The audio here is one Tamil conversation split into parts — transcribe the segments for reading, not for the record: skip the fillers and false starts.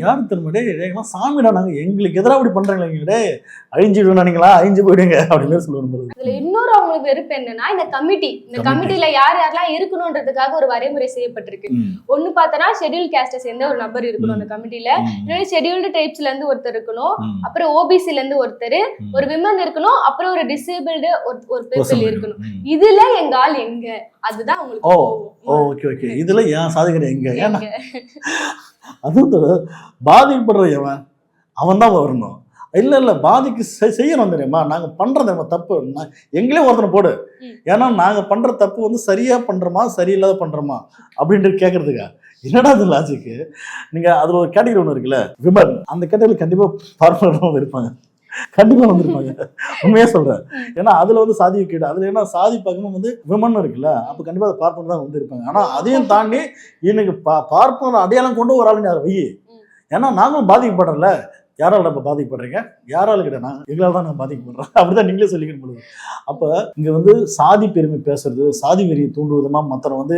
யாரு திரும்ப எங்கெல்லாம் சாமிடா நாங்க எங்களுக்கு எதிராக அப்படி பண்றாங்களே அழிஞ்சிடுவோம் நினைங்களா அழிஞ்சு போயிடுங்க அப்படின்னு சொல்லுவாங்க. அதுல இன்னொரு அவங்களுக்கு வெறுப்பு என்னன்னா இந்த கமிட்டில யார் யாரெல்லாம் இருக்கணும்ன்றதுக்காக ஒரு வரைமுறை செய்யப்பட்டிருக்கு. ஒண்ணு பார்த்தனா ஷெட்யூல் கேஸ்ட சேர்ந்த ஒரு நபர் இருக்கணும் அந்த கமிட்டில, இன்னொரு ஷெட்யூல்டு ட்ரைப்ஸ்ல இருந்து ஒருத்தர் இருக்கணும், அப்புறம் ஓபிசில இருந்து ஒருத்தர், ஒரு விமன் இருக்கணும், அப்புறம் ஒரு டிசேபிள்டு ஒரு பீப்புள் இருக்கணும். இதுல எங்க ஆள் எங்க? அதுதான் உங்களுக்கு ஓகே ஓகே. இதுல ஏன் சாதிக்கிற எங்க? ஏன்னா அதுவும் பாதிக்கப்படுற அவன் தான் வரணும். இல்ல பாதிக்கு செய்யணும் தெரியுமா, நாங்க பண்றது நம்ம தப்பு எங்களே ஒருத்தனை போடு, ஏன்னா நாங்க பண்ற தப்பு வந்து சரியா பண்றோமா சரியில்லாத பண்றோமா அப்படின்ட்டு கேட்கறதுக்கா. என்னடா அது லாஜிக்கு? நீங்க அதுல ஒரு கேட்டகரி ஒன்று இருக்குல்ல விமன், அந்த கேட்டகரி கண்டிப்பா பார்ப்பனரும் இருப்பாங்க, கண்டிப்பா வந்திருப்பாங்க. உண்மையா சொல்றேன். ஏன்னா அதுல வந்து சாதி கேட்டு அதுல என்ன சாதி பக்கமும் வந்து விமன் இருக்குல்ல, அப்ப கண்டிப்பா அதை பார்ப்பனர் தான் வந்து இருப்பாங்க. ஆனா அதையும் தாண்டி இன்னைக்கு பார்ப்பனர் அடையாளம் கொண்டு ஒரு ஆள் வை, ஏன்னா நாங்களும் பாதிக்கப்படுறல. யாரால இப்ப பாதிக்கப்படுறீங்க? யாரால கிட்ட நான் எங்களால் தான் நான் பாதிக்கப்படுறேன் அப்படிதான் நீங்களே சொல்லிக்கணும் பொழுது. அப்ப இங்க வந்து சாதி பெருமை பேசுறது, சாதி வெறியை தூண்டு விதமா மத்தனை வந்து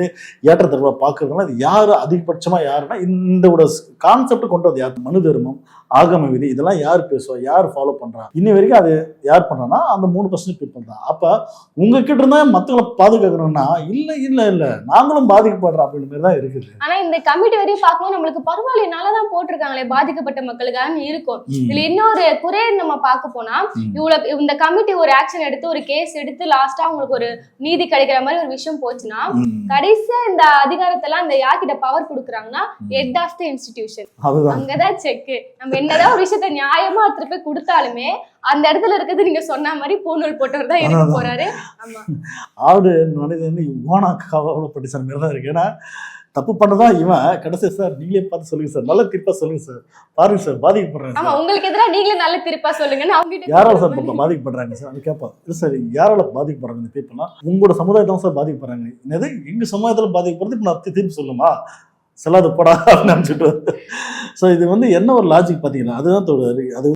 ஏற்றத்தாழ்வா பாக்குறதுனால இது யாரு அதிகபட்சமா யாருன்னா இந்த கான்செப்ட் கொண்டு வந்து யார்? மனு தர்மம், ஆகம விதி, இதெல்லாம் யார் பேசுவா, யார் ஃபாலோ பண்றா? இன்னி வரைக்கும் அது யார் பண்றான்னா அந்த 3% பீப்புள் தான். அப்ப உங்ககிட்ட இருந்தா மத்தவங்களை பாதுகாக்கணும்னா இல்ல இல்ல இல்ல நாங்களும் பாதிக்கப்படுறோம் அப்படின்ற மாதிரி தான் இருக்குது. ஆனா இந்த கமிட்டி வரையும் பார்க்கும்போது நம்மளுக்கு பரவாயில்ல நல்லதான் போட்டிருக்காங்களே பாதிக்கப்பட்ட மக்களுக்காக இருக்கும். இதுல இன்னொரு குறை நம்ம பார்க்க போனா, இவ்வளவு இந்த கமிட்டி ஒரு ஆக்ஷன் எடுத்து ஒரு கேஸ் எடுத்து லாஸ்டா உங்களுக்கு ஒரு நீதி கிடைக்கிற மாதிரி ஒரு விஷயம் போச்சுன்னா, கடைசியா இந்த அதிகாரத்தெல்லாம் இந்த யார்கிட்ட பவர் கொடுக்குறாங்கன்னா ஹெட் ஆஃப் தி இன்ஸ்டிடியூஷன். அங்கதான் செக். நம்ம என்னதான் ஒரு விஷயத்த நியாயமா திருப்பி கொடுத்தாலுமே அந்த இடத்துல இருக்கிறது நீங்க சொன்ன மாதிரி பூநூல் போட்டவர் தான் இருக்க போறாரு. ஆமா, ஆடு கவலைப்பட்டு சார் மாதிரி தான் இருக்கு. ஏன்னா தப்பு பண்ணதான் இவன் கடைசி சார் நீங்களே பார்த்து சொல்லுங்க சார், நல்ல தீர்ப்பா சொல்லுங்க சார், பாருங்க சார் பாதிக்கப்படுறாங்க. ஆமா, உங்களுக்கு எதிராக நீங்களே நல்ல தீர்ப்பா சொல்லுங்கன்னு அவங்க யாரால சார் பாதிக்கப்படுறாங்க சார் அது கேட்பா. இல்லை சார் யாரால பாதிக்கப்படுறாங்க இந்த பீப்புள்லாம்? உங்களோட சமுதாயத்தான் சார் பாதிக்கப்படுறாங்க. என்னது எங்க சமுதாயத்துல பாதிக்கப்படுறது இப்ப நான் தீர்ப்பு சொல்லுமா செல்லாது போடா அப்படின்னு நினைச்சிட்டு. ஸோ இது வந்து என்ன ஒரு லாஜிக் பார்த்தீங்கன்னா அதுதான் அது